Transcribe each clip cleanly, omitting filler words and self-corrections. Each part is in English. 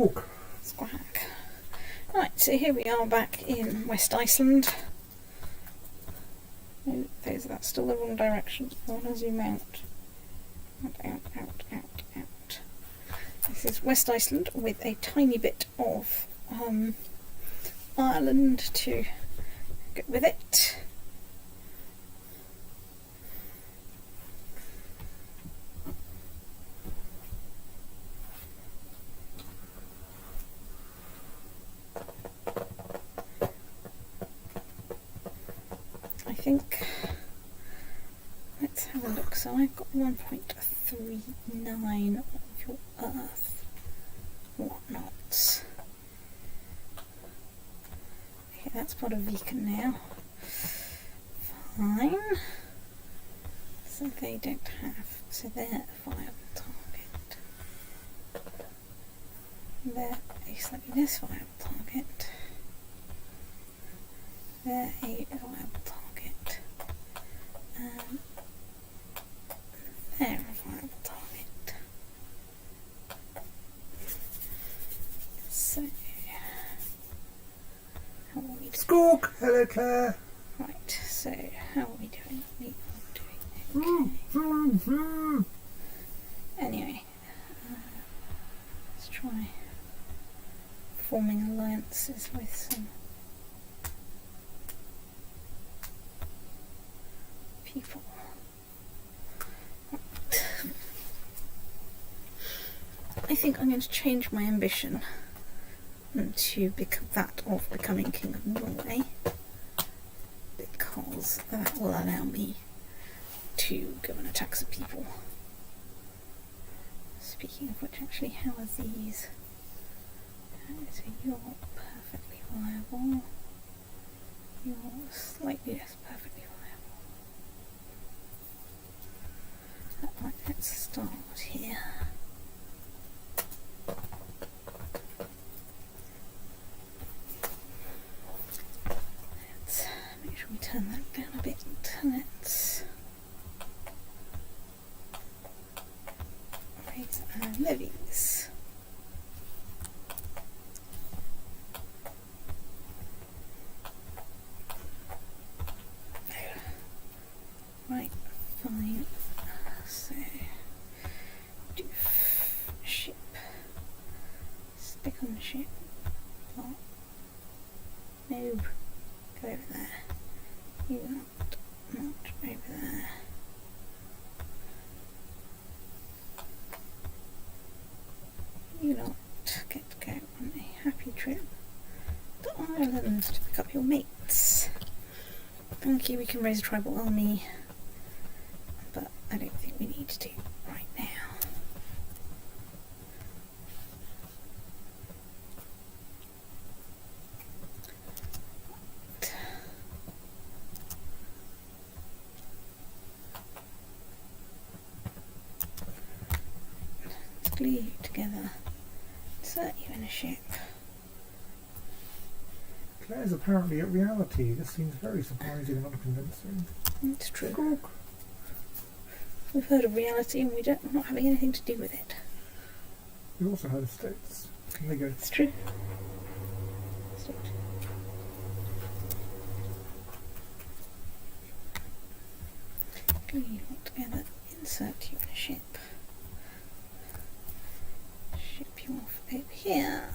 Squawk. Squawk. Right, so here we are back in West Iceland. Oh, that's still the wrong direction. I want to zoom out. Out. This is West Iceland with a tiny bit of Ireland to go with it. I think, let's have a look. So I've got 1.39 of your Earth whatnots. Okay, that's part of Viken now. Fine. So they don't have, so they're a viable target. They're a slightly less viable target. They're a viable target. They're a viable target. So, how are we doing? Squawk! Hello, Claire. Right, so how are we doing? We are doing okay. Anyway, let's try forming alliances with some people. I think I'm going to change my ambition to become that of becoming King of Norway, because that will allow me to go and attack some people. Speaking of which, actually, how are these? So you're perfectly viable. You're slightly less perfectly viable. Right, let's start here. Let's make sure we turn that down a bit. Let's raise our levies. Right, fine. So, do ship. Stick on the ship. Oh. No. Go over there. You not over there. You lot get to go on a happy trip to Ireland to pick up your mates. Thank you, we can raise a tribal army, but I don't think we need to right now. Let's glue you together, insert you in a ship. Claire's apparently a reality. This seems very surprising and unconvincing. It's true. Squawk. We've heard of reality and we're not having anything to do with it. We've also heard of states. There you go. It's true. State. Glue you all together, insert you in a ship. Ship you off over here.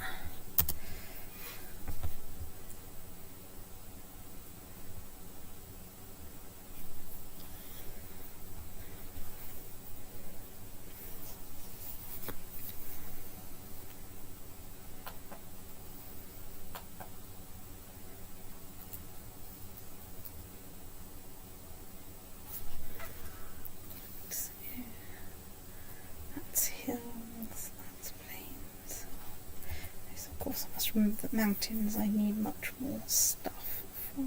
That's hills, that's plains. Yes, of course I must remove the mountains. I need much more stuff for.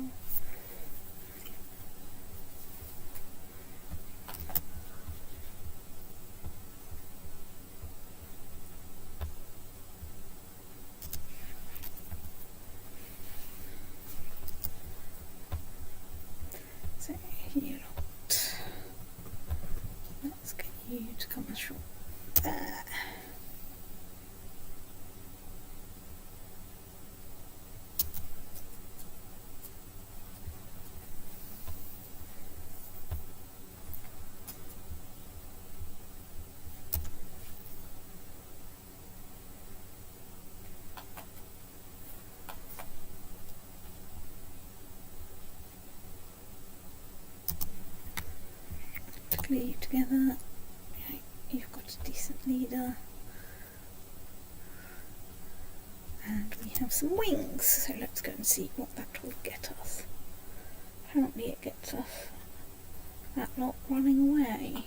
So you lot. Let's get you to come ashore there. glue you together. Right, you've got a decent leader. And we have some wings, so let's go and see what that will get us. Apparently it gets us that lot running away.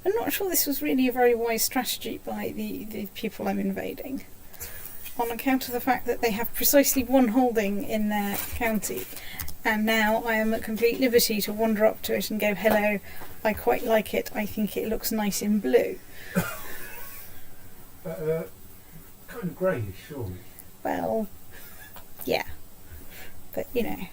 I'm not sure this was really a very wise strategy by the people I'm invading, on account of the fact that they have precisely one holding in their county, and now I am at complete liberty to wander up to it and go, hello, I quite like it, I think it looks nice in blue. Kind of greyish, surely. Well, yeah, but you know.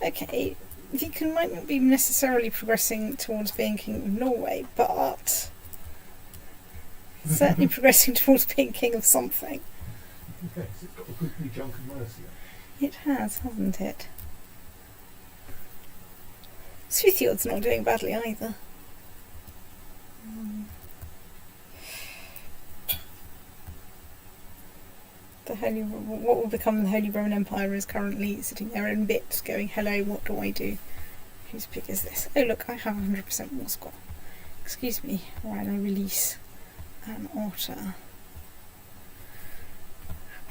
Okay, Viken might not be necessarily progressing towards being King of Norway, but certainly progressing towards being King of something. Yes, it's got a goodly chunk of mercy. It has, hasn't it? Svithjord's not doing badly either. What will become the Holy Roman Empire is currently sitting there in bits going, hello, what do I do? Whose pick is this? Oh look, I have 100% war score. Excuse me while I release an otter.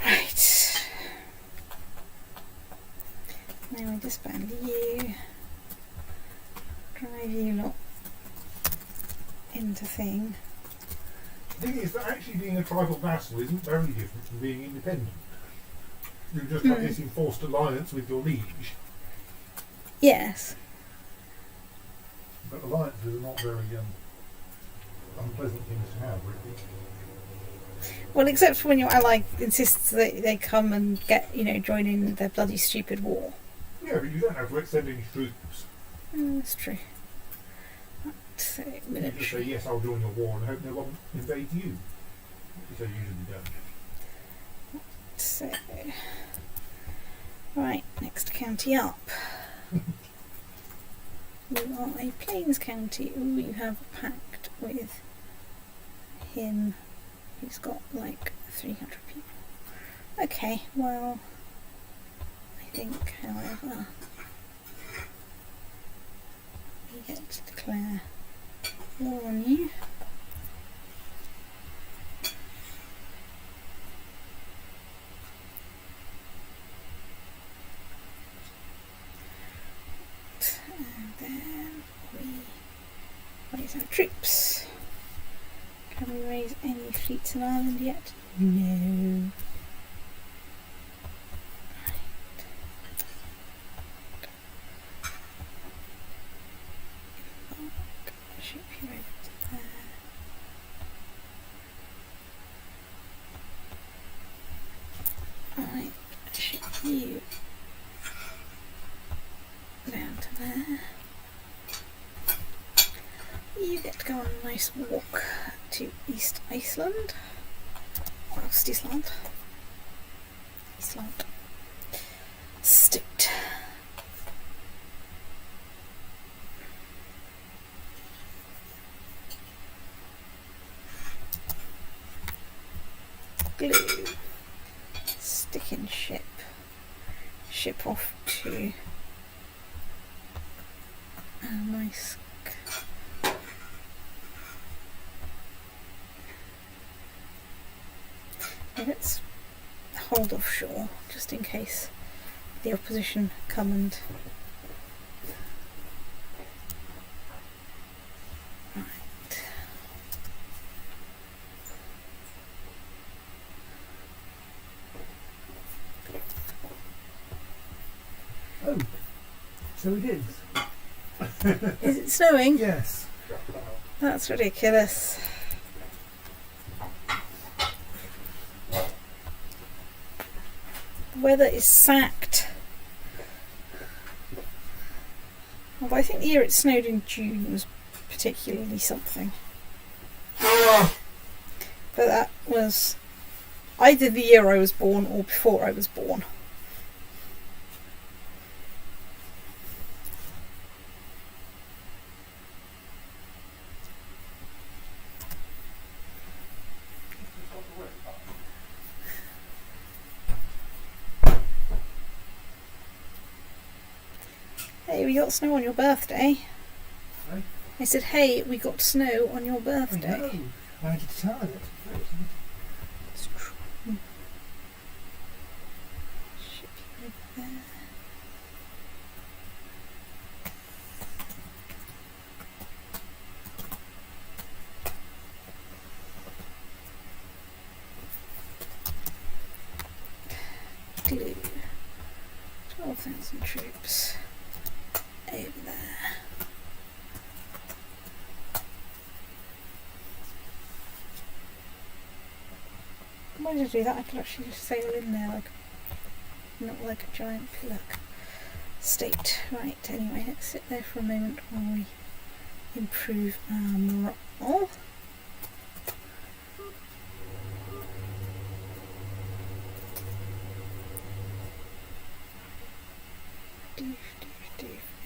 Right. Now I disband you. Drive you lot into thing. The thing is that actually being a tribal vassal isn't very different from being independent. You just have this enforced alliance with your liege. Yes. But alliances are not very unpleasant things to have, really. Well, except for when your ally insists that they come and join in their bloody stupid war. Yeah, but you don't have to send any troops. That's true. So, You just say, yes, I'll join your war and hope no one invades you. Which they usually don't. So, right, next county up. You are a Plains county. Ooh, you have a pact with him who's got like 300 people. Okay, well, I think, however, we get to declare war on you. And then we raise our troops. Can we raise any fleets in Ireland yet? No. Ship you over to there. Alright, ship you down to there. You get to go on a nice walk to East Iceland. Or Iceland. Iceland. State. Glue. Stick in ship. Ship off to a nice let's hold offshore just in case the opposition come and right. Oh, so it is. Is it snowing? Yes. That's ridiculous. The weather is sacked. Although I think the year it snowed in June was particularly something. But that was either the year I was born or before I was born. Hey, we got snow on your birthday. Hey? I said, hey, we got snow on your I birthday. know. I had to tell it. It's true. Should be over there. Glue. 12,000 troops over there. Why did I do that? I could actually just sail in there, like, not like a giant pillar state. Right, anyway, let's sit there for a moment while we improve our morale.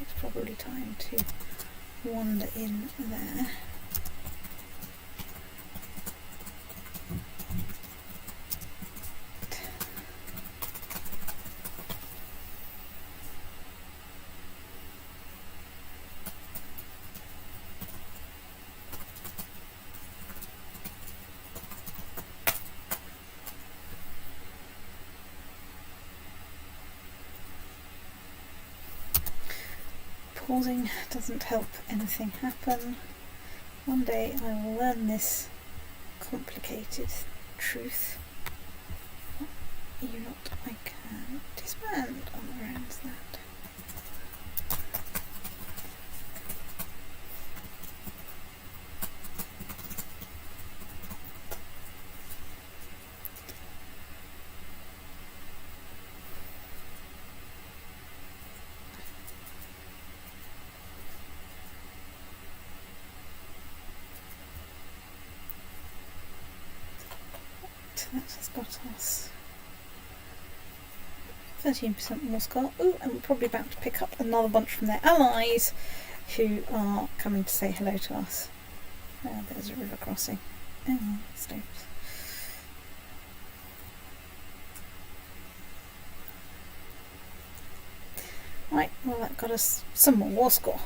It's probably time to wander in there. Pausing doesn't help anything happen. One day I will learn this complicated truth. You not, I can disband on around that. That has got us 13% more score. Ooh, and we're probably about to pick up another bunch from their allies who are coming to say hello to us. There's a river crossing. Oh, stones. Right, well that got us some more war score.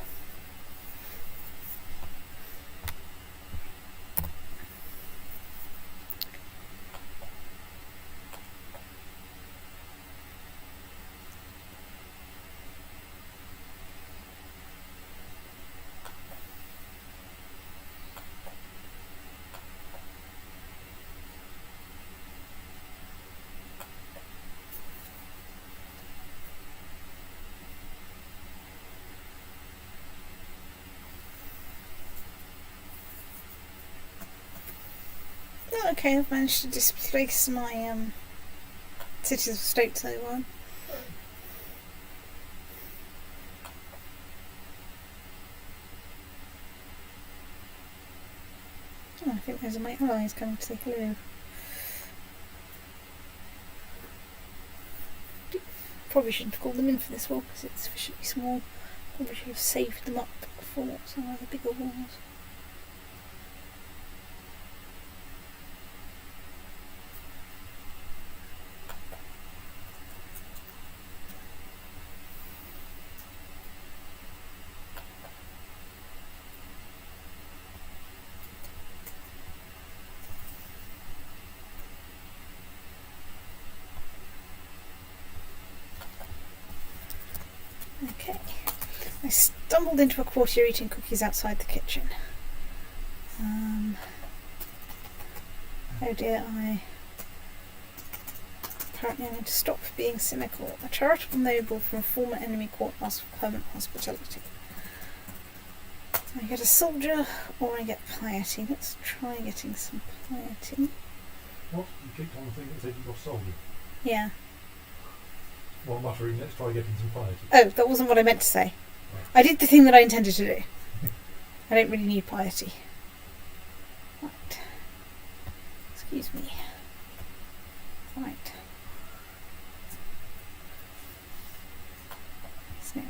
Okay, I've managed to displace my cities of state so well. Oh, I think those are my allies coming to say hello. Probably shouldn't have called them in for this war because it's sufficiently small. Probably should have saved them up for some of the bigger wars. Okay, I stumbled into a courtier eating cookies outside the kitchen. Oh dear, apparently I need to stop being cynical. A charitable noble from a former enemy court asks for permanent hospitality. I get a soldier or I get piety. Let's try getting some piety. What? You clicked on the thing that said you got soldier? Yeah. while muttering, let's try getting some piety. Oh, that wasn't what I meant to say. I did the thing that I intended to do. I don't really need piety. Right. Excuse me. Right. So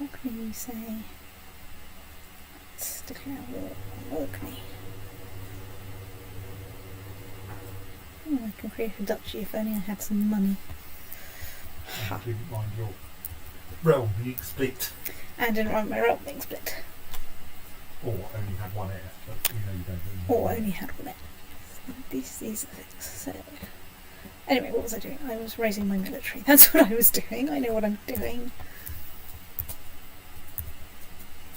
Orkney say. Let's declare war on Orkney. Oh, I can create a duchy if only I had some money. I didn't mind your realm being split. And didn't want my realm being split. Or only had one heir, but you don't really Or only had one heir. These are things. So anyway, what was I doing? I was raising my military. That's what I was doing. I know what I'm doing.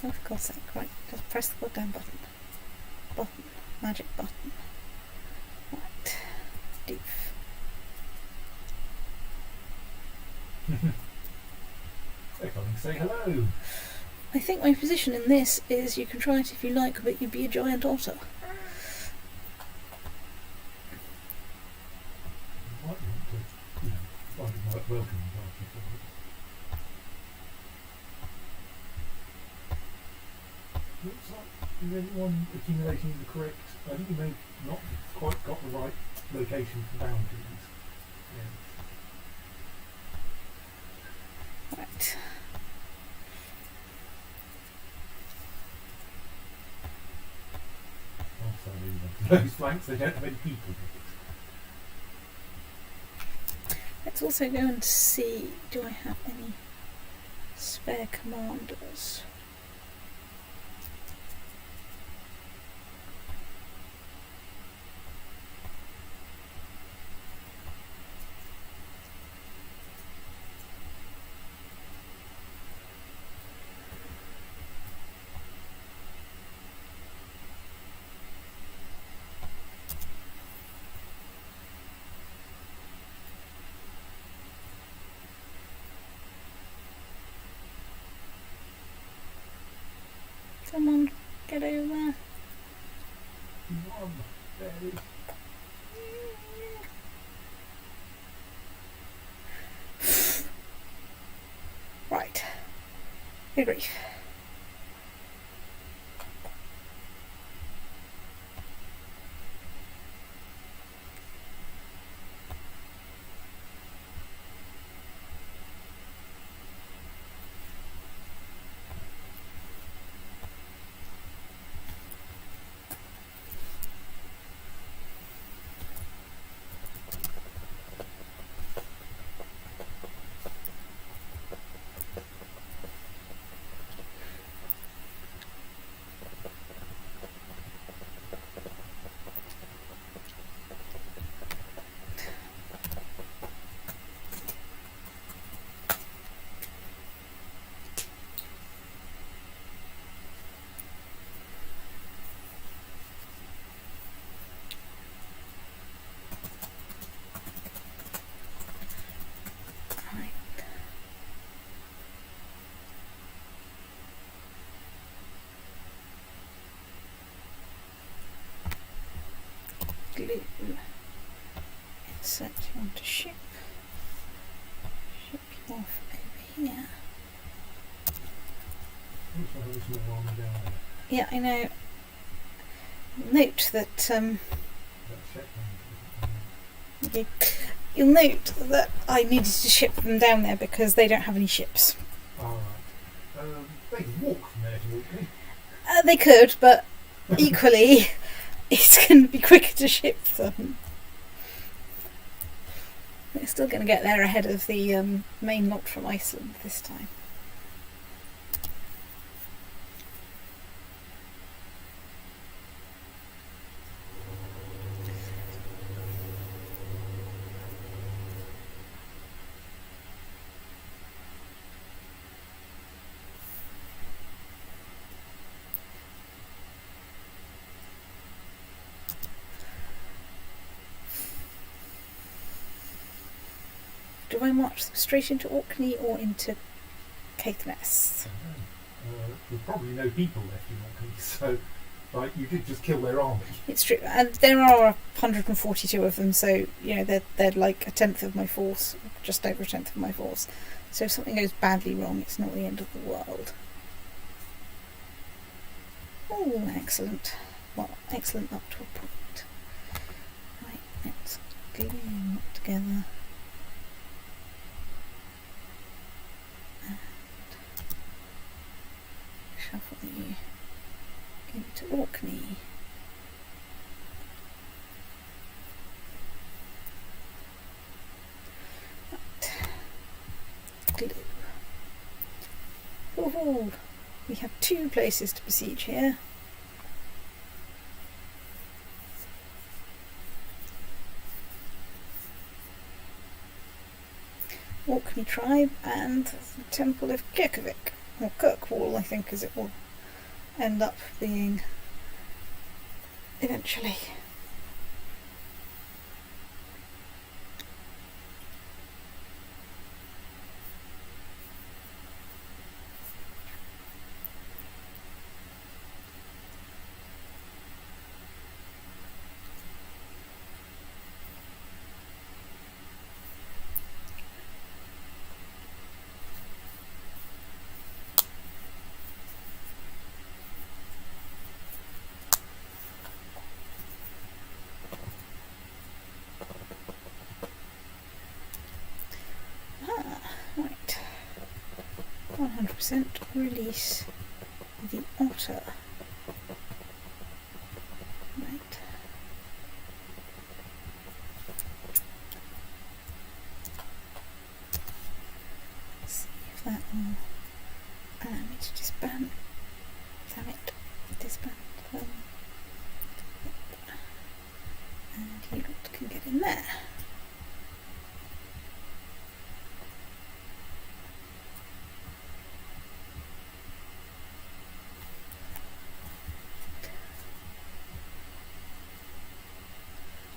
Oh, for God's sake, right, just press the goddamn button. Magic button. Right. Doof. They're coming to say hello. I think my position in this is you can try it if you like, but you'd be a giant otter. You might want to, find a welcoming party for it. Looks like is everyone accumulating the correct... I think you may not quite got the right location for boundaries. Yeah. Right. Also, those flanks, they don't have any people with it. Let's also go and see, do I have any spare commanders? Someone get over there. One very... Right. Good grief. Glue. Insert you onto ship. Ship you off over here. Looks like there's more army down there. Yeah, I know. Note that That's Shetland, isn't it? you'll note that I needed to ship them down there because they don't have any ships. Alright. They can walk from there to Orkney. They could, but equally, it's going to be quicker to ship them. They're still going to get there ahead of the main lot from Iceland this time. Do I march them straight into Orkney or into Caithness? There's probably no people left in Orkney, so Like, you did just kill their army. It's true, and there are 142 of them, so they're like a tenth of my force, just over a tenth of my force. So if something goes badly wrong, it's not the end of the world. Oh, excellent. Well, excellent up to a point. Right, let's glue them up together. And shuffle you into Orkney. Right. Glue. Woohoo! We have 2 places to besiege here. Orkney tribe and the Temple of Kirkvik, or Kirkwall, I think, as it will end up being eventually. Right. 100% release the otter. Right. Let's see if that will allow me to disband. Damn it. Disband. And you lot can get in there.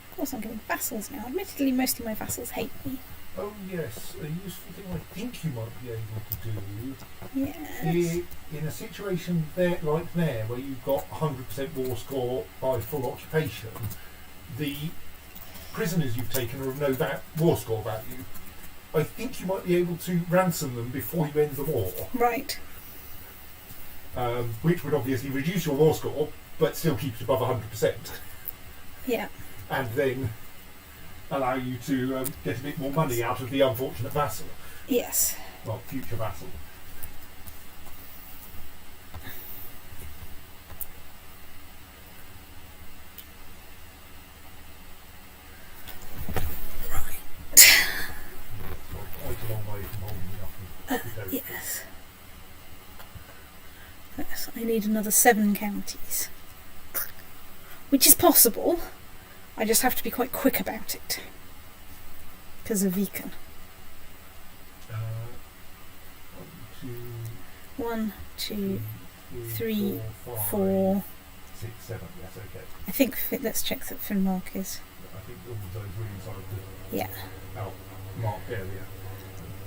Of course, I'm getting vassals now. Admittedly, most of my vassals hate me. Oh yes, a useful thing I think you might be able to do Yes. in a situation there like there where you've got 100% war score by full occupation, the prisoners you've taken are of no war score value. I think you might be able to ransom them before you end the war. Right. Which would obviously reduce your war score, but still keep it above 100%. Yeah. And then allow you to get a bit more money out of the unfortunate vassal. Yes. Well, future vassal. Quite a long way from holding it up. Yes. Yes, I need another 7 counties. Which is possible. I just have to be quite quick about it. Because of Viken. 1, 2, 3, 4. 6, 7. Yes, okay. I think, let's check that Finnmark is. I think all of those were inside of the Yeah. marked area.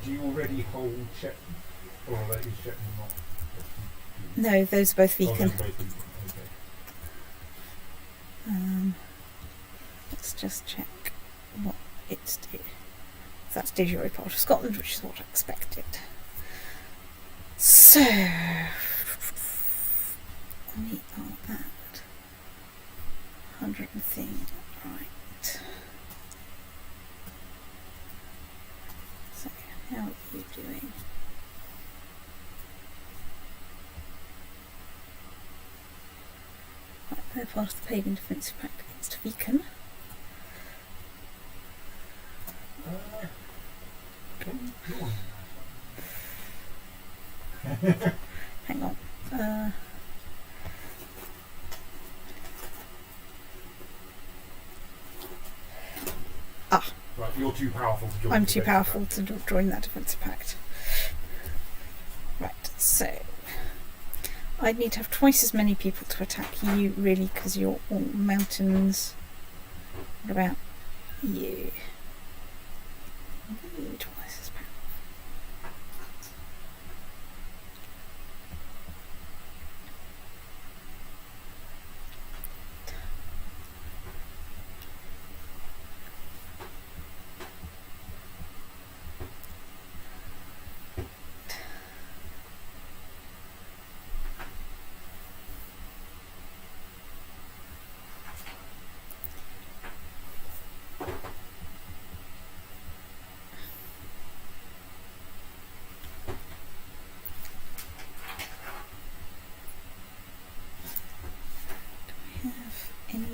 Do you already hold Shetland? Or is Shetland not? No, those are both Oh, Viken. those are both Viken. Okay. Let's just check what it's due. That's de jure part of Scotland, which is what I expected. So we are at 100 and thing, right. So how are you doing? Right, they're part of the Pagan Defensive Pact against Viken. Hang on. Right, you're too powerful to join. I'm too powerful to join that defensive pact. Right, so I'd need to have twice as many people to attack you, really, because you're all mountains. What about you? Twice as powerful.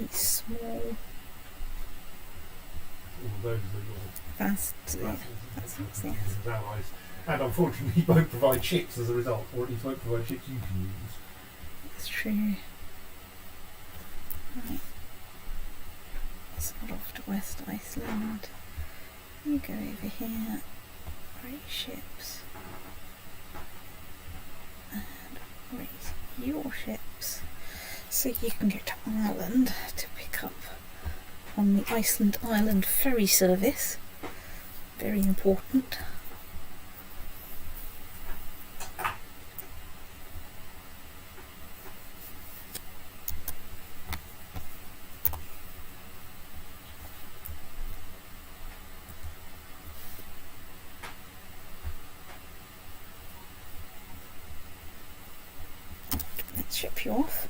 really small, All those are your fast. vassals, That's and yes. his allies. And unfortunately, he won't provide ships as a result, or at least won't provide ships you can use. That's true. Right. Let's head off to West Iceland. You go over here. Raise ships. And raise your ships. So you can get to Ireland to pick up on the Iceland Island ferry service. Very important. Let's ship you off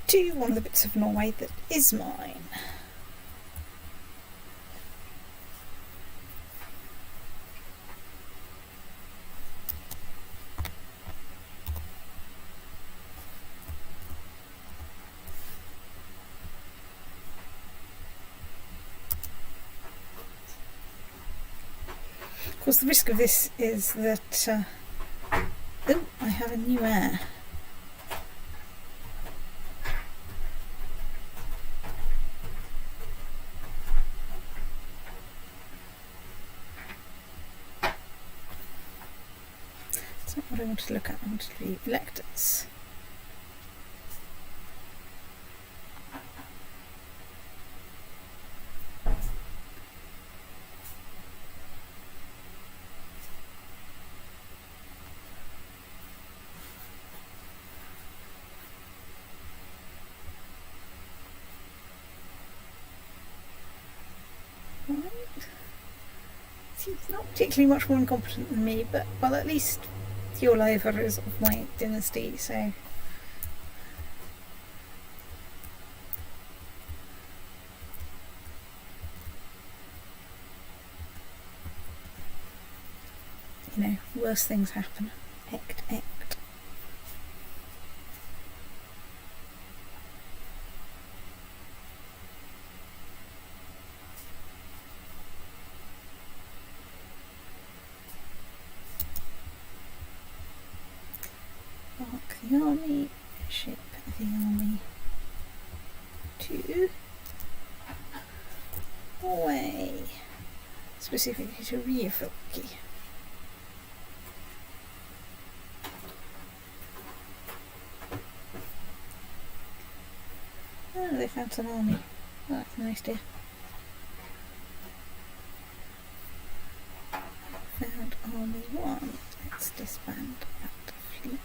to one of the bits of Norway that is mine. Of course, the risk of this is that oh, I have a new heir. That's not what I wanted to look at. I wanted to be electors. Right. He's not particularly much more incompetent than me, but well, at least Olafur is of my dynasty, so you know, worse things happen. Ect. Mark the army, ship the army to Norway, specifically to Ryfylke. Oh, they found some army. Oh, that's nice, dear. Found army 1. Let's disband that fleet.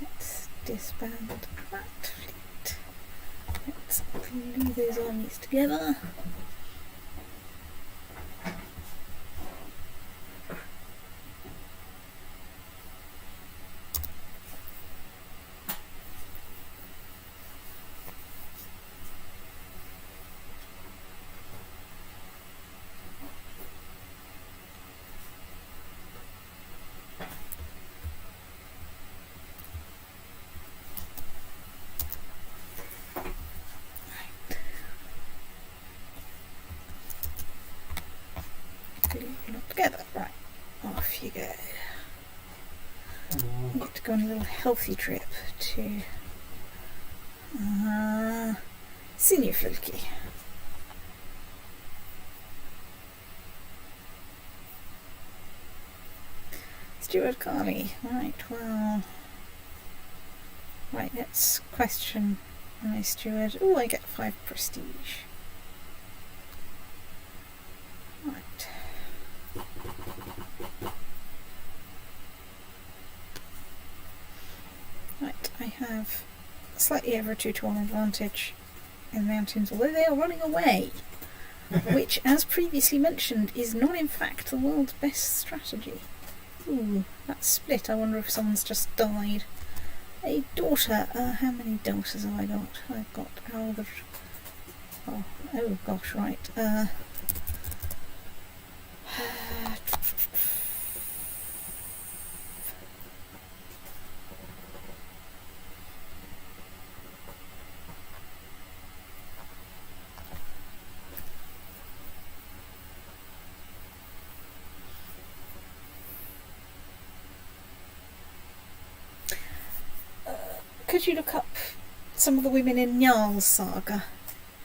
Let's disband that fleet. Let's glue those armies together. Glue it all together. Right, off you go. You get to go on a little healthy trip to Sinjufylki. Steward Carly. Right, well. Right, let's question my steward. Oh, I get 5 prestige. Right. Right, I have slightly over a 2-to-1 advantage in the mountains, although they are running away, which, as previously mentioned, is not in fact the world's best strategy. Ooh, that's split. I wonder if someone's just died. A daughter. How many daughters have I got? I've got Aldr. Oh gosh, right. could you look up some of the women in Njaal's saga?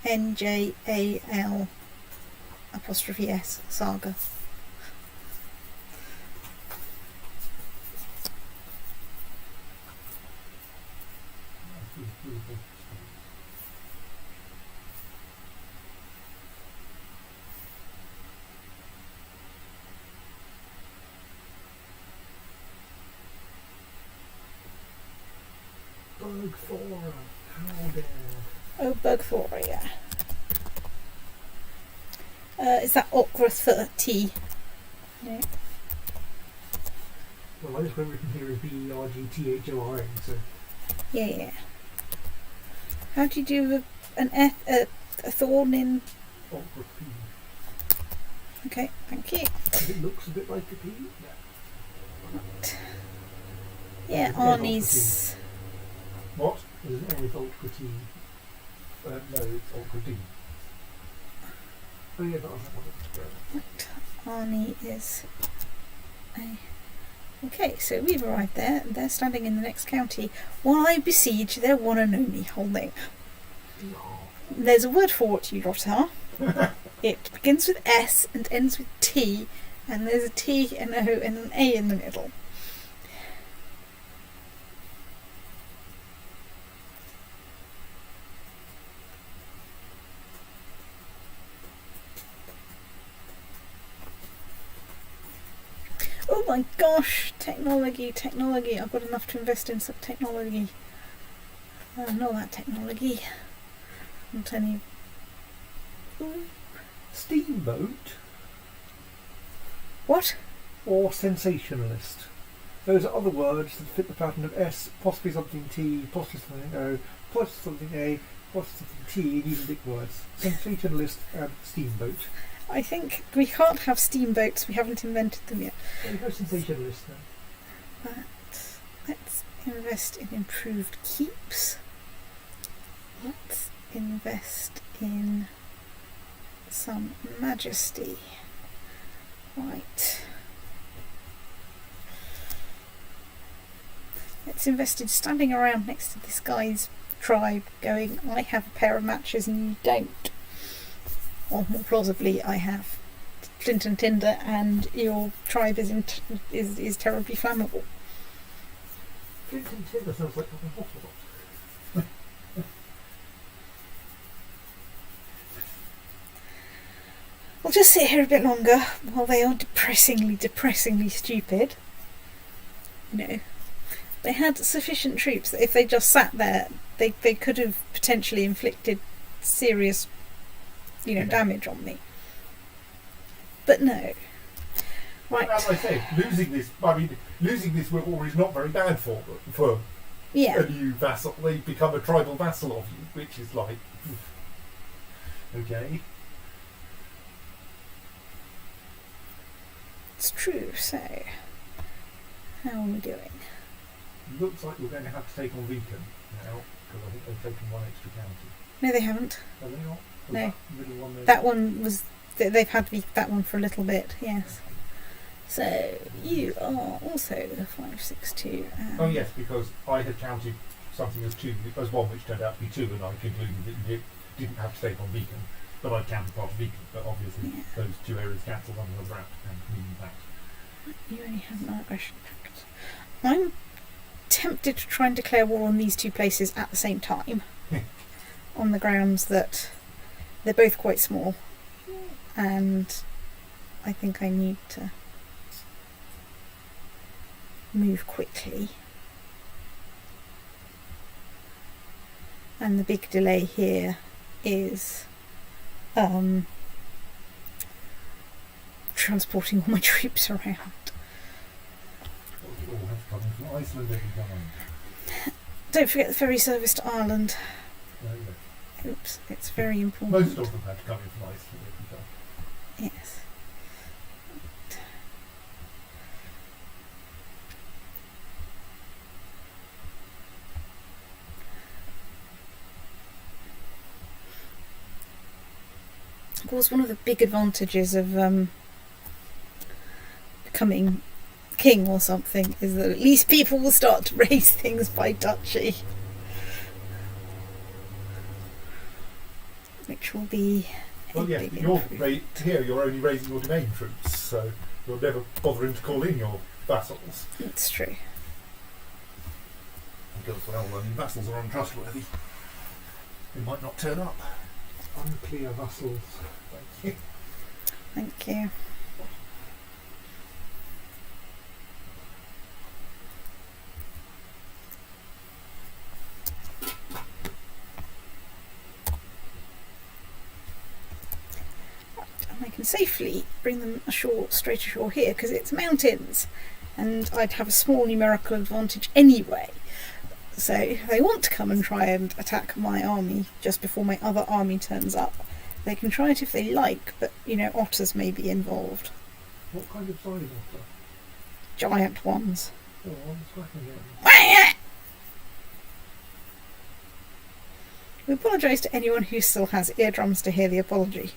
Njal apostrophe S saga. Bergthora, how dare. Oh, Bergthora, yeah. Is that Ingólfr T? No. Well, I just went written here as Bergthorn, so. Yeah. How do you do a thorn in? Ingólfr P. Okay, thank you. It looks a bit like a P. Yeah, Arnie's. What? Is it N with Ultra T? No, it's Ingólfr D. Oh yeah, that was that one. Arnie is a... Okay, so we've arrived there, and they're standing in the next county while I besiege their one and only holding. There's a word for what you lot are. It begins with S and ends with T, and there's a T, an O, and an A in the middle. Oh my gosh, technology. I've got enough to invest in some technology. Not that technology. Not any. Steamboat What? or sensationalist. Those are other words that fit the pattern of S, possibly something T, possibly something O, possibly something A, possibly something T. These are big words. Sensationalist and steamboat. I think we can't have steamboats, we haven't invented them yet. There you go, sensationalist then. But let's invest in improved keeps. Let's invest in some majesty. Right. Let's invest in standing around next to this guy's tribe going, I have a pair of matches and you don't. Or more plausibly, I have flint and tinder and your tribe is terribly flammable. Flint and tinder sounds like something hot. We'll just sit here a bit longer while they are depressingly stupid. You know, they had sufficient troops that if they just sat there, they could have potentially inflicted serious, damage on me. But no. Right. As I say, losing this war is not very bad for Yeah. a new vassal. They become a tribal vassal of you, which is like, okay. It's true, so how are we doing? Looks like we're going to have to take on Beacon now, because I think they've taken one extra county. No, they haven't. Have they not? Was No. that middle one there? That one was... They've had that one for a little bit, yes. So, you are also a 562. Oh yes, because I had counted something as one which turned out to be two, and I concluded that you didn't have to take on Beacon, but I counted part of Beacon, but obviously those two areas cancelled on the route and meaning that. You only have an aggression pact. I'm tempted to try and declare war on these two places at the same time, on the grounds that they're both quite small, and I think I need to move quickly. And the big delay here is transporting all my troops around. It all has come from Iceland every time. Don't forget the ferry service to Ireland. No, yes. Oops, it's very important. Most of them had to come in from Iceland every time. Yes. Of course, one of the big advantages of becoming king or something is that at least people will start to raise things by duchy. which will be a Well, yeah, big you're improvement. here. You're only raising your domain troops, so you're never bothering to call in your vassals. That's true. Because, well, your vassals are untrustworthy. They might not turn up. Unclear vassals. Thank you. Thank you. And I can safely bring them straight ashore here because it's mountains, and I'd have a small numerical advantage anyway. So if they want to come and try and attack my army just before my other army turns up, they can try it if they like, but otters may be involved. What kind of size otter? Giant ones. Oh, I'm scrapping it. We apologise to anyone who still has eardrums to hear the apology.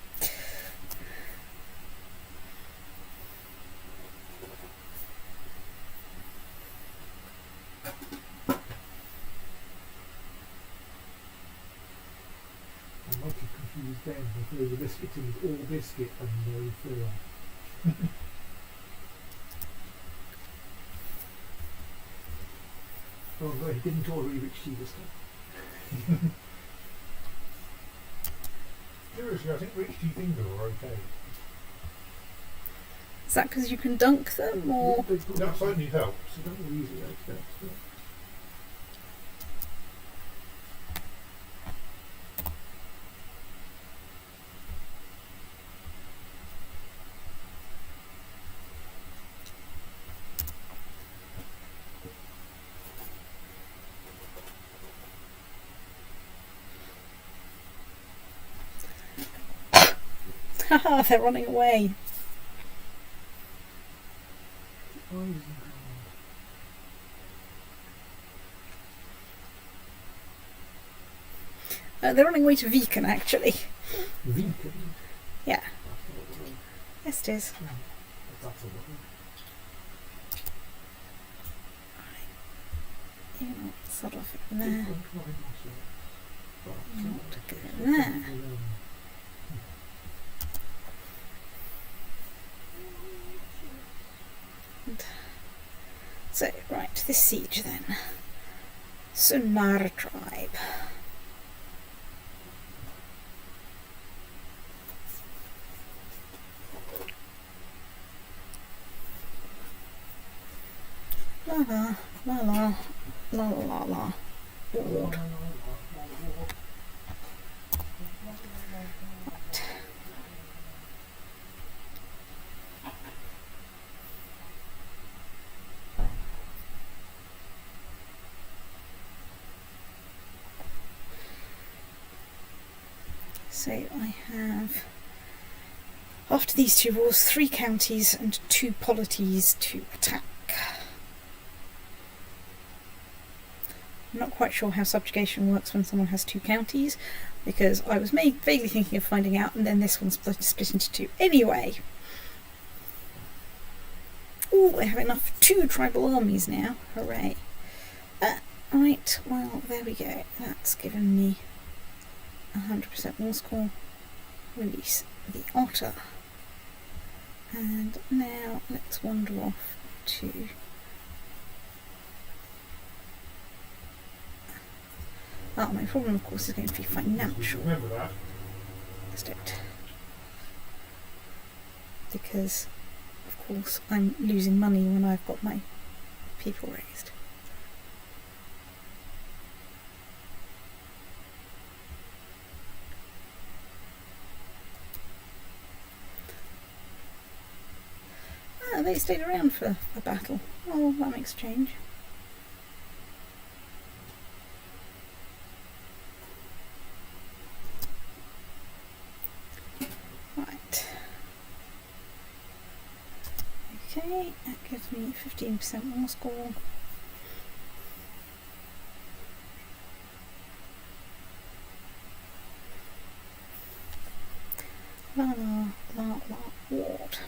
I might have confused them. They threw the biscuit in with all biscuit and no filler. Oh no, he didn't order rich tea this time. Seriously, I think rich tea fingers are okay. Is that because you can dunk them, or...? That certainly helps. So don't really easily like that. But Haha, they're running away. They're running away to Viken, actually. Viken? Yeah. That's not the word. Yes, it is. That's a word. You know, sort of in there. But, Not go in there. So, right, this siege then. Sunnar tribe. La la, la la, la la la la. Ward. Right. So I have, after these two wars, 3 counties and 2 polities to attack. I'm not quite sure how subjugation works when someone has 2 counties, because I was vaguely thinking of finding out, and then this one's split into 2 anyway. Ooh, I have enough for 2 tribal armies now. Hooray. Right, well, there we go. That's given me 100% war score. Release the otter. And now let's wander off to... Oh, my problem, of course, is going to be financial. Remember that. Let's do it. Because, of course, I'm losing money when I've got my people raised. Ah, they stayed around for a battle. Oh, that makes a change. Right. Okay, that gives me 15% more score. La la la la ward.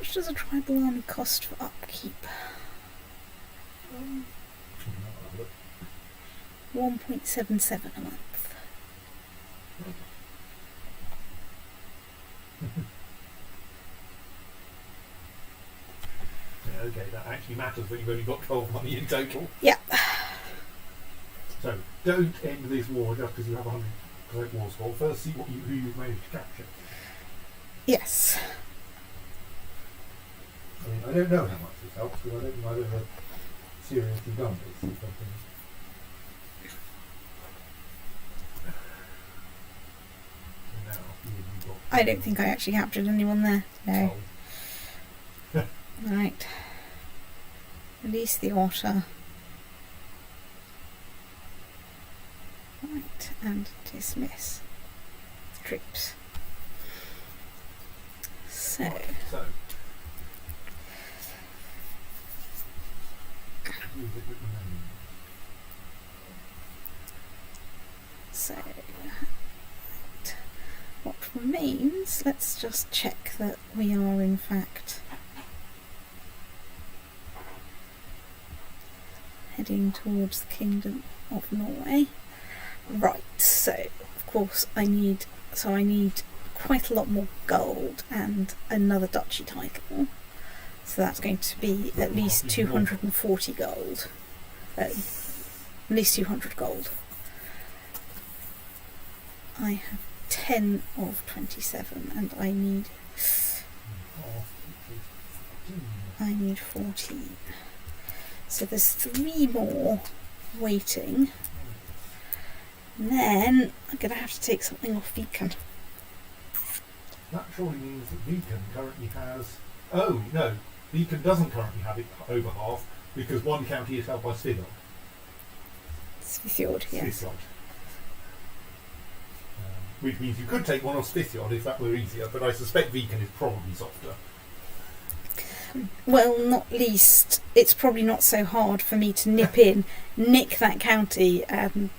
much does a tribal army cost for upkeep? 1.77 a month. Yeah, okay, that actually matters, but you've only got 12 money in total. Yeah. So don't end this war just because you have 100% war score. First, see who you've managed to capture. Yes. I mean, I don't know how much this helps because I don't think I've ever seriously done this. I don't think I actually captured anyone there. No. Right. Release the otter. Right, and dismiss the troops. So. Right, so what remains, let's just check that we are in fact heading towards the Kingdom of Norway. Right, so of course I need quite a lot more gold and another duchy title. So that's going to be at least 240 gold. At least 200 gold. I have 10 of 27 and I need 14. So there's 3 more waiting. And then I'm going to have to take something off Beacon. that surely means that Beacon currently has... Oh, no. Beacon doesn't currently have it over half because one county is held by Svithod. Svithod, yes. Svithod. Which means you could take one off Svithod if that were easier, but I suspect Beacon is probably softer. Well, not least, it's probably not so hard for me to nip in, nick that county and,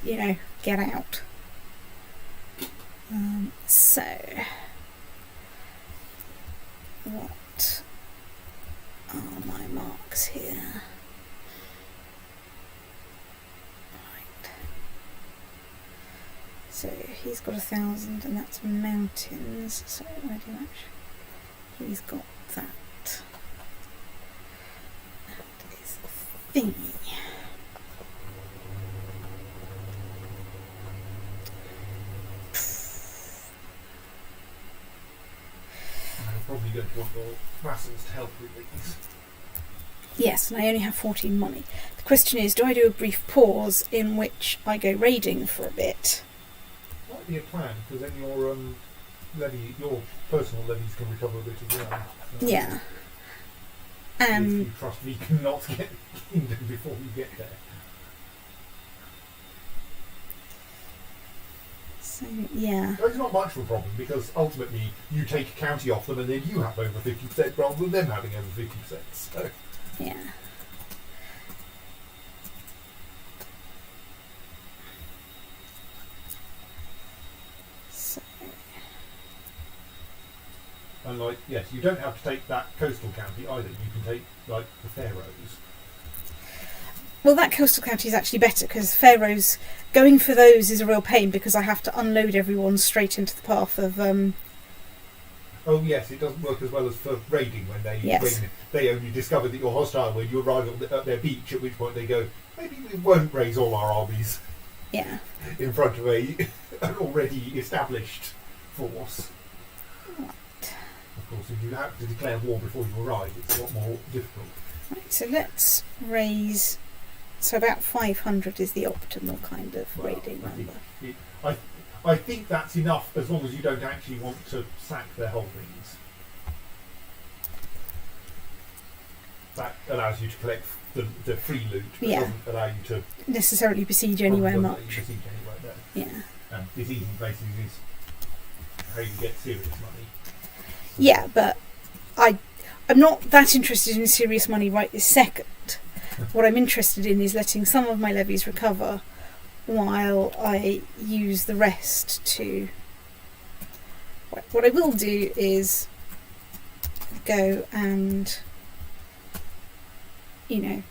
get out. So, what are my marks here? Right. So he's got 1,000 and that's mountains, so where do you actually... He's got that. That is the thingy. Probably going to want your vassals to help with these. Yes, and I only have 14 money. The question is, do I do a brief pause in which I go raiding for a bit? Might be a plan, because then your your personal levies can recover a bit as well. So Yeah. if you trust me, not to get kingdom before you get there. So, yeah. It's not much of a problem because ultimately you take a county off them and then you have over 50% rather than them having over 50%. So. Yeah. So. And yes, you don't have to take that coastal county either. You can take the Faroes. Well, that coastal county is actually better because Faroes, going for those is a real pain because I have to unload everyone straight into the path of... Oh yes, it doesn't work as well as for raiding when they only discover that you're hostile when you arrive at their beach, at which point they go, maybe we won't raise all our armies in front of an already established force. Right. Of course, if you have to declare war before you arrive, it's a lot more difficult. Right, so let's raise... So about 500 is the optimal kind of raiding number. I think that's enough as long as you don't actually want to sack their holdings. That allows you to collect the free loot, but doesn't allow you to necessarily besiege anywhere much. Yeah. And besieging basically is how you get serious money. Yeah, but I'm not that interested in serious money right this second. What I'm interested in is letting some of my levies recover while I use the rest to... What I will do is go and, you know,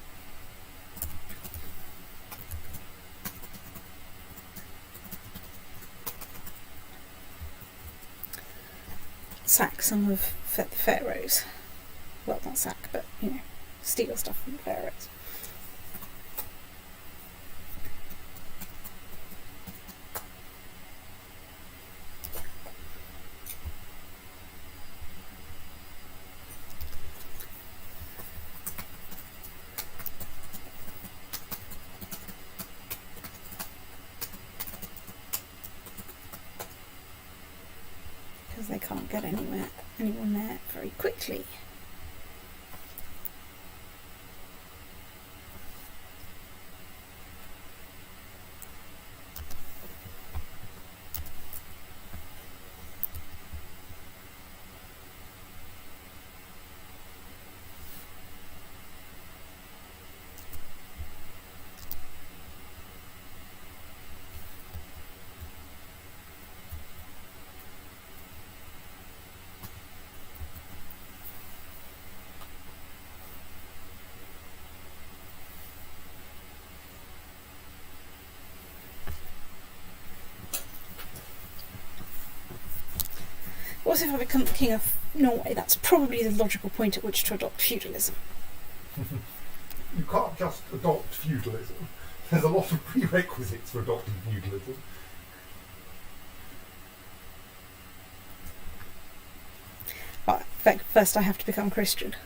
sack some of the pharaohs. Well, not sack, but, you know, steal stuff from the pharaohs. Because they can't get anyone there very quickly. What if I become King of Norway? That's probably the logical point at which to adopt feudalism. You can't just adopt feudalism. There's a lot of prerequisites for adopting feudalism. Right, first I have to become Christian.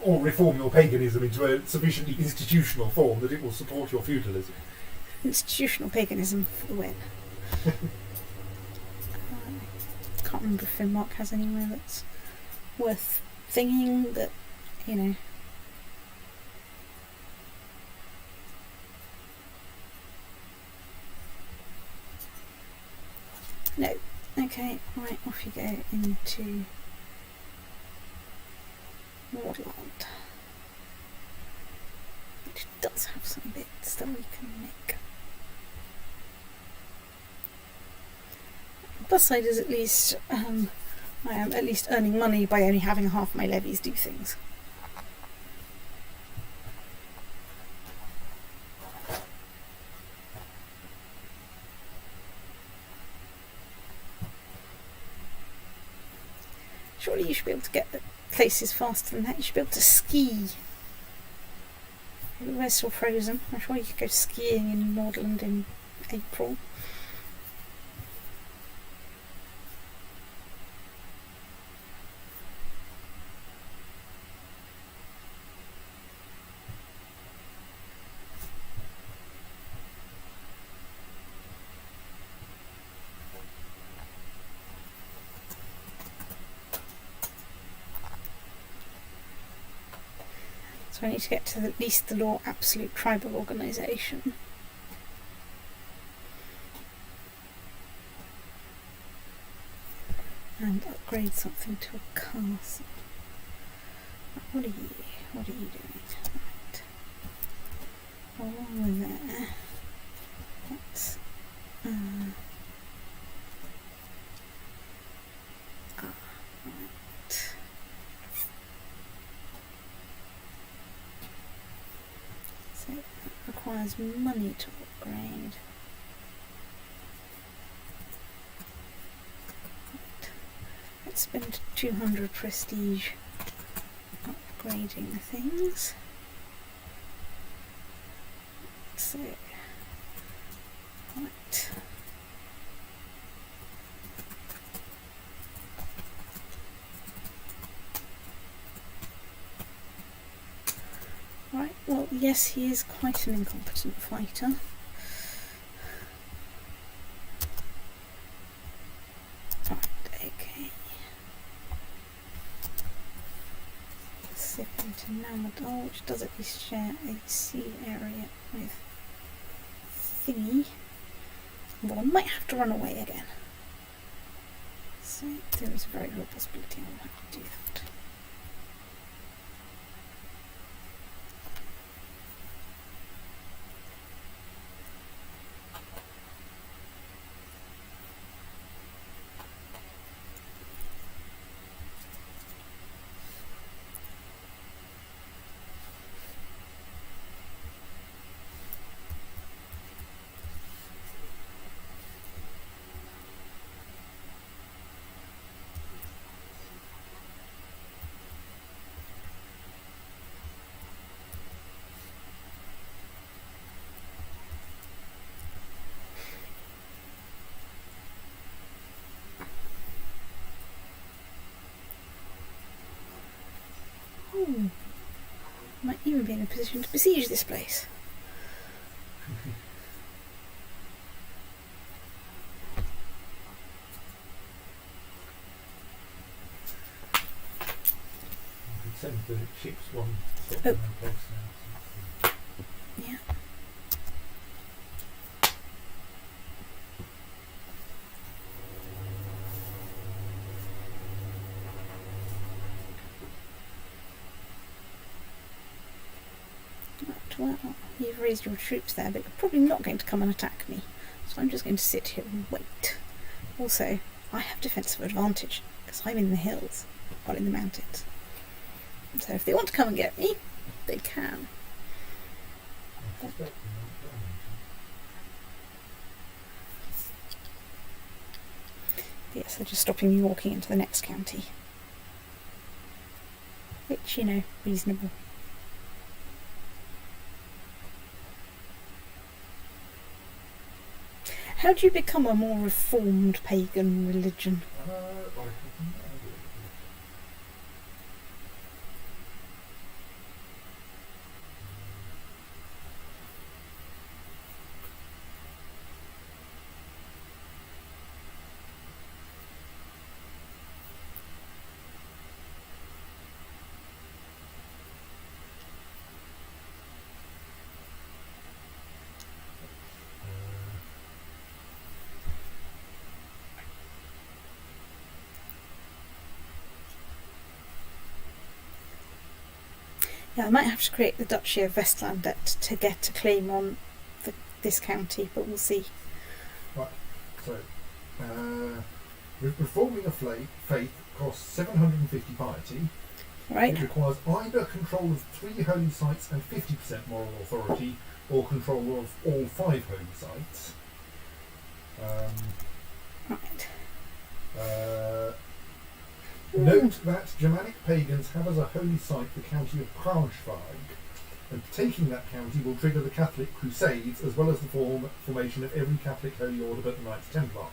Or reform your paganism into a sufficiently institutional form that it will support your feudalism. Institutional paganism for the win. Can't remember if Finnmark has anywhere that's worth thinking, but, you know. No. Okay, right, off you go into Nordland, which does have some bits that we can make. The plus side is at least I am at least earning money by only having half my levies do things. Surely you should be able to get the places faster than that. You should be able to ski. We're still frozen. I'm sure you could go skiing in Nordland in April. So I need to get to at least the law absolute tribal organisation. And upgrade something to a castle. What are you? What are you doing? Right. Over there. Let's right. So it requires money to upgrade. Right. Let's spend 200 prestige upgrading things. So, right. Right, well, yes, he is quite an incompetent fighter. Right, okay. Zip into Naddoðr, which does at least share a sea area with Thingy. Well, I might have to run away again. So there is a very real possibility I will have to do that. Ooh. Might even be in a position to besiege this place. You could send the ships one stop Oh. in one place now. Yeah. Right, well, you've raised your troops there, but you're probably not going to come and attack me. So I'm just going to sit here and wait. Also, I have defensive advantage because I'm in the hills, or in the mountains. So if they want to come and get me, they can. I suspect you might Yes, they're just stopping you walking into the next county. Which, you know, reasonable. How do you become a more reformed pagan religion? I have no idea. Yeah, I might have to create the Duchy of Vestland to get a claim on this county, but we'll see. So, reforming a faith costs 750 piety. Right? It requires either control of 3 holy sites and 50% moral authority, or control of all 5 holy sites. Right. Note that Germanic pagans have as a holy site the county of Braunschweig, and taking that county will trigger the Catholic Crusades, as well as the formation of every Catholic holy order but the Knights Templar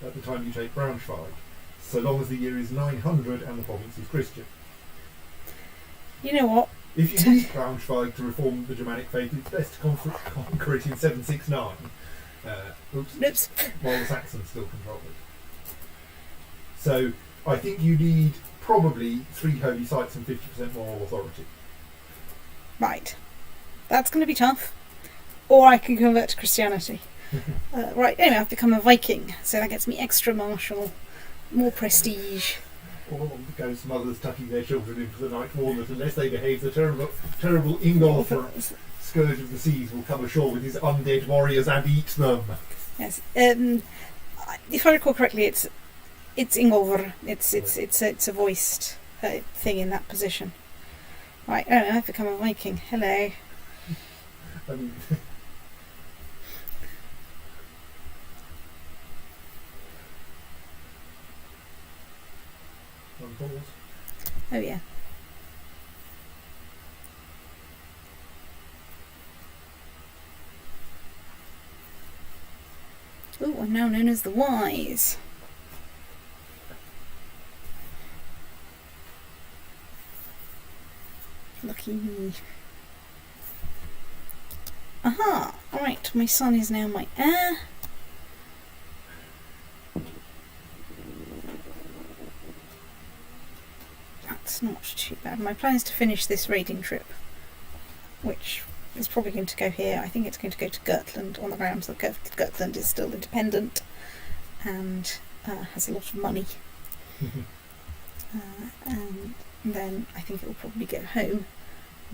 at the time you take Braunschweig, so long as the year is 900 and the province is Christian. You know what? If you need Braunschweig to reform the Germanic faith, it's best to conquer it in 769. Oops. While the Saxons still control it. So, I think you need probably 3 holy sites and 50% moral authority. Right. That's going to be tough. Or I can convert to Christianity. Right, anyway, I've become a Viking, so that gets me extra martial, more prestige. Or the ghost mothers tucking their children into the night warners unless they behave, the terrible Ingólfr, scourge of the seas, will come ashore with his undead warriors and eat them. Yes. If I recall correctly, it's Ingólfr. It's a voiced thing in that position. Right, oh, I've become a Viking. Hello. I mean, on pause. Oh yeah. Oh, I'm now known as the Wise. Lucky me. Aha! Alright, my son is now my heir. That's not too bad. My plan is to finish this raiding trip, which is probably going to go here. I think it's going to go to Gotland on the grounds that Gotland is still independent and has a lot of money. And then I think it will probably go home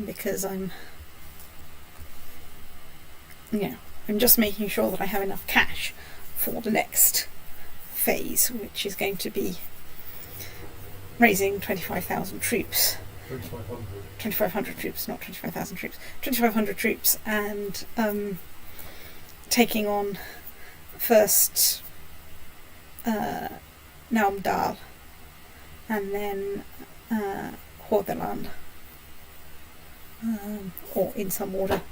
because I'm just making sure that I have enough cash for the next phase, which is going to be raising 25,000 troops. 2,500 troops, not 25,000 troops. 2,500 troops, and taking on first Naddoðr and then Hordaland, or in some order.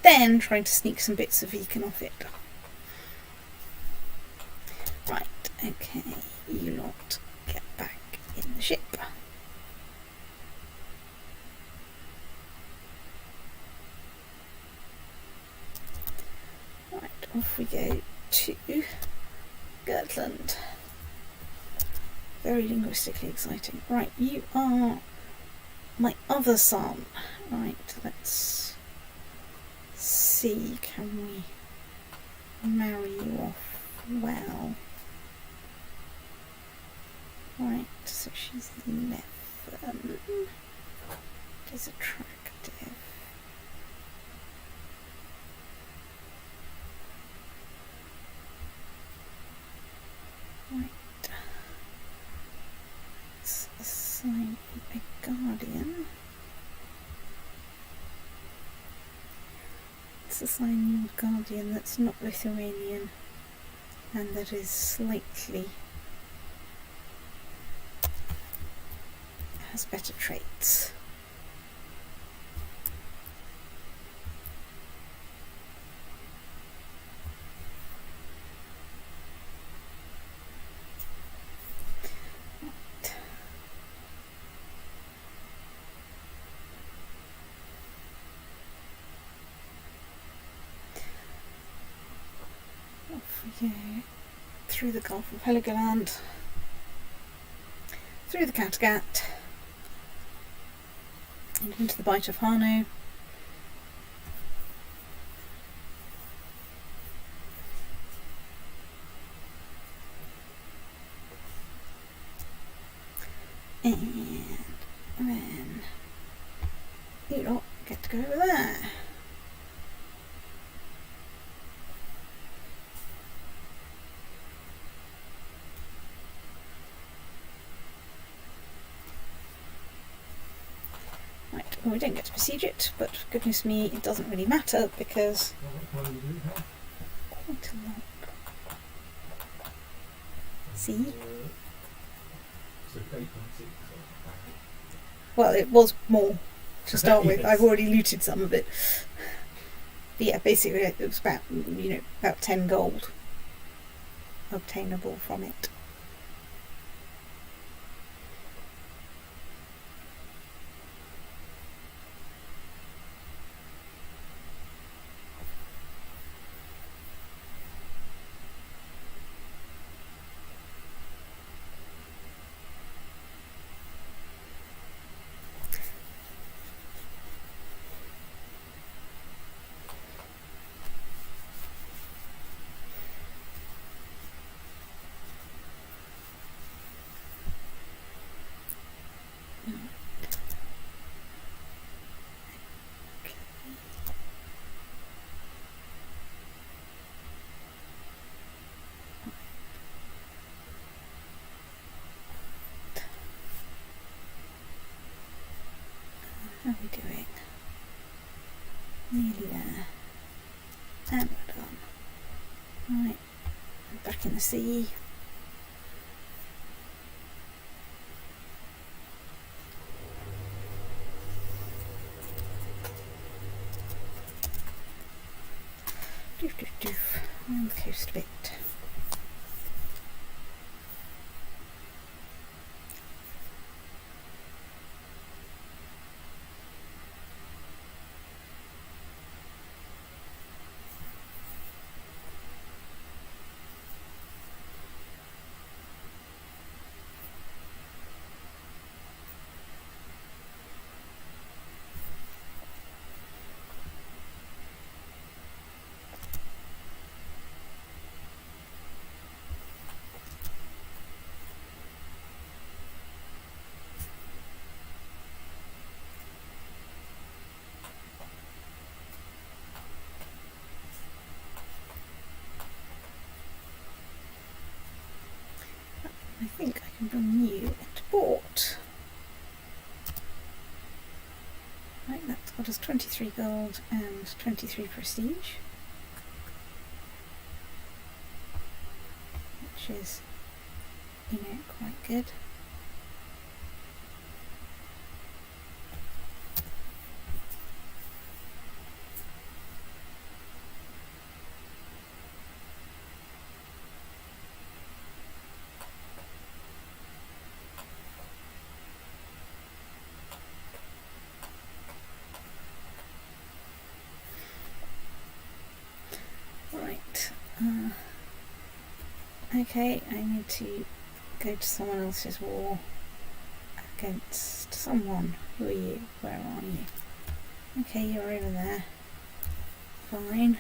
Then trying to sneak some bits of Viken off it. Right, okay, you lot get back in the ship. we go to Gotland. Very linguistically exciting. Right, you are my other son. Right, let's see, can we marry you off well? Right, so she's 11. It is attractive. Right. Let's assign a guardian. Let's assign you a guardian that's not Lithuanian and that is slightly has better traits. Right. Off we go through the Gulf of Heligoland, through the Kattegat, and into the Bight of Harno. And then you lot get to go over there. Well, we don't get to besiege it, but goodness me, it doesn't really matter because How many do you have? quite a lot. See? So 8.6. Well, it was more to start with. Yes. I've already looted some of it. But yeah, basically it was about, about 10 gold obtainable from it. How are we doing? Nearly there. And we're done. Right, back in the sea. Doof doof doof. Around the coast a bit. I think I can bring you into port. Right, that's got us 23 gold and 23 prestige. Which is, quite good. Right, Okay, I need to go to someone else's war against someone. Who are you? Where are you? Okay, you're over there. Fine.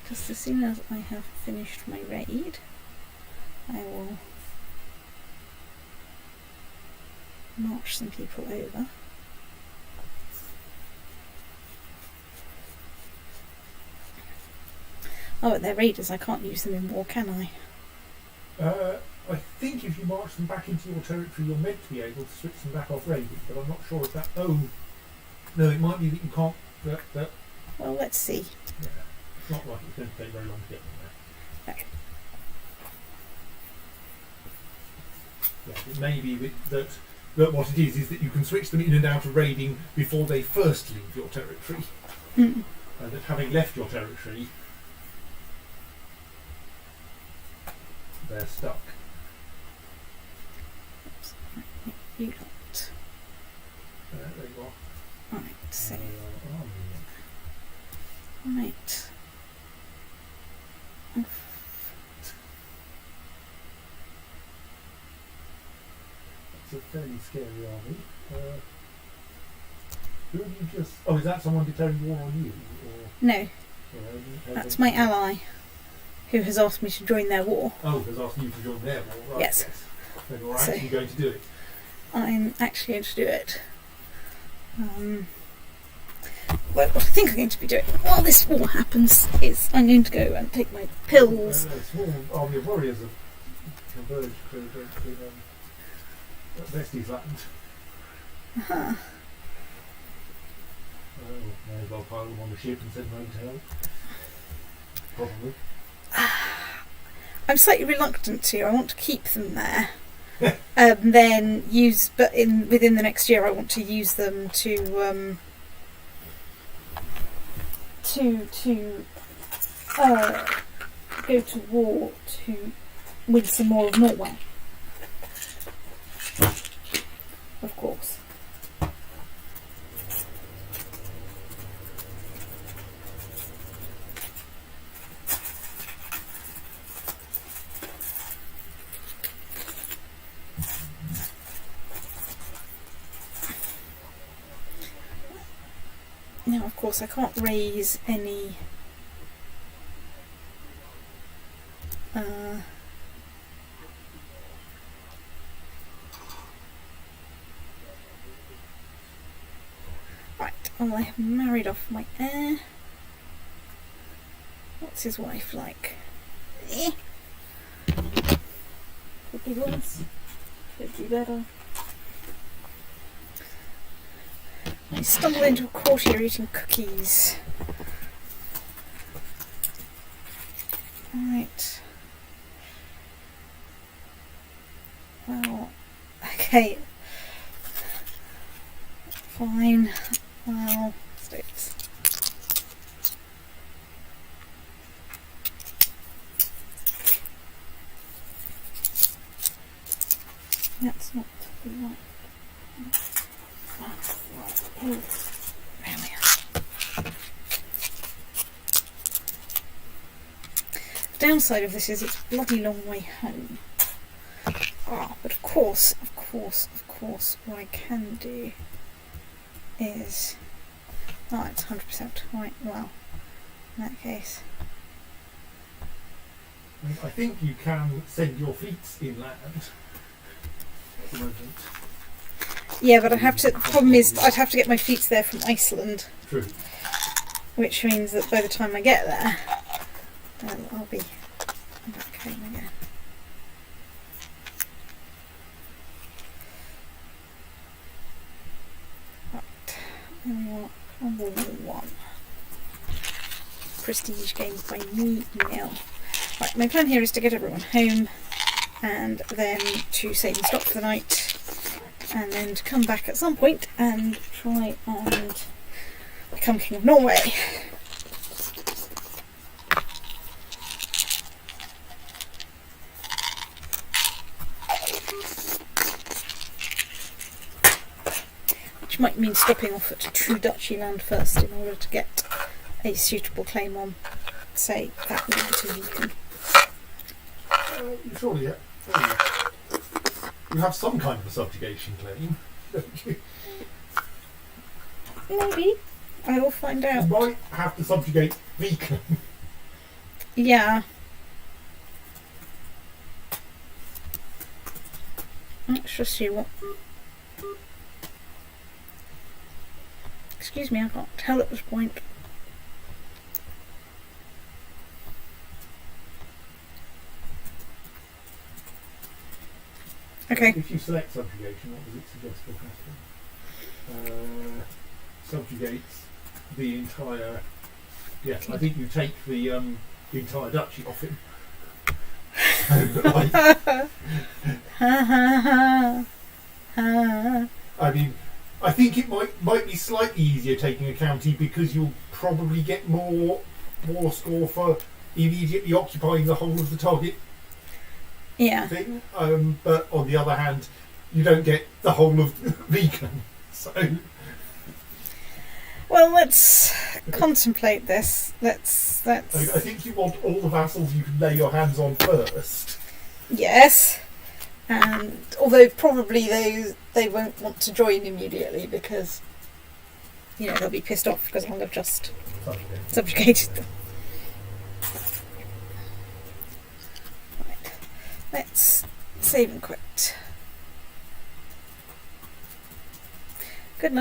Just as soon as I have finished my raid, I will march some people over. Oh, but they're raiders, I can't use them in war, can I? I think if you march them back into your territory, you're meant to be able to switch them back off raiding, but I'm not sure if that... Oh, no, it might be that you can't... Well, let's see. Yeah, it's not like it's going to take very long to get them there. Okay. Yes, it may be that what it is that you can switch them in and out of raiding before they first leave your territory. Mm. And that having left your territory, they're stuck. Oops. Right, you got. There you are. Right, so. Army. Right. It's a fairly scary army. Who have you just... Oh, is that someone declaring war on you? Or, No, that's my ally, who has asked me to join their war. Oh, has asked you to join their war, right? Yes. Then you're So- actually going to do it. I'm actually going to do it. Well, what I think I'm going to be doing while this war happens is I'm going to go and take my pills. A small army of warriors have converged to Vesti's land. Uh-huh. Oh, may as well pile them on the ship and send them over to help. Probably. I'm slightly reluctant to. I want to keep them there. Then use, but within the next year, I want to use them to go to war to win some more of Norway. Of course. Now, of course, I can't raise any right, well, I have married off my heir. What's his wife like? Could be worse. Could be better. I stumbled into a courtier eating cookies. Right. Well, okay. Fine. Well, sticks. That's not the right. There we are. The downside of this is it's a bloody long way home. But of course, what I can do is... Oh, it's 100% right. Well, in that case... I think you can send your fleets inland at the moment. Yeah, but I'd have to... The problem is I'd have to get my fleets there from Iceland. True. Which means that by the time I get there, I'll be back home again. Right, and we want War 1. Prestige gained by me, nil. Right, my plan here is to get everyone home and then to save and stop for the night. And then to come back at some point and try and become King of Norway. Which might mean stopping off at True Duchy land first in order to get a suitable claim on, say, that unit of Beacon. Surely, you have some kind of a subjugation claim, don't you? Maybe. I will find You out. might have to subjugate Viken. Yeah. Let's just see what. Excuse me, I can't tell at this point. Okay. If you select subjugation, what does it suggest for casting? Subjugates the entire. Yeah, I think you take the entire duchy off him. I mean, I think it might be slightly easier taking a county because you'll probably get more war score for immediately occupying the whole of the target Yeah. thing. But on the other hand, you don't get the whole of Viken. So Well, let's contemplate this. Let's. I think you want all the vassals you can lay your hands on first. Yes. And although probably they won't want to join immediately because they'll be pissed off because I'll have just subjugated them. Right. Let's save and quit.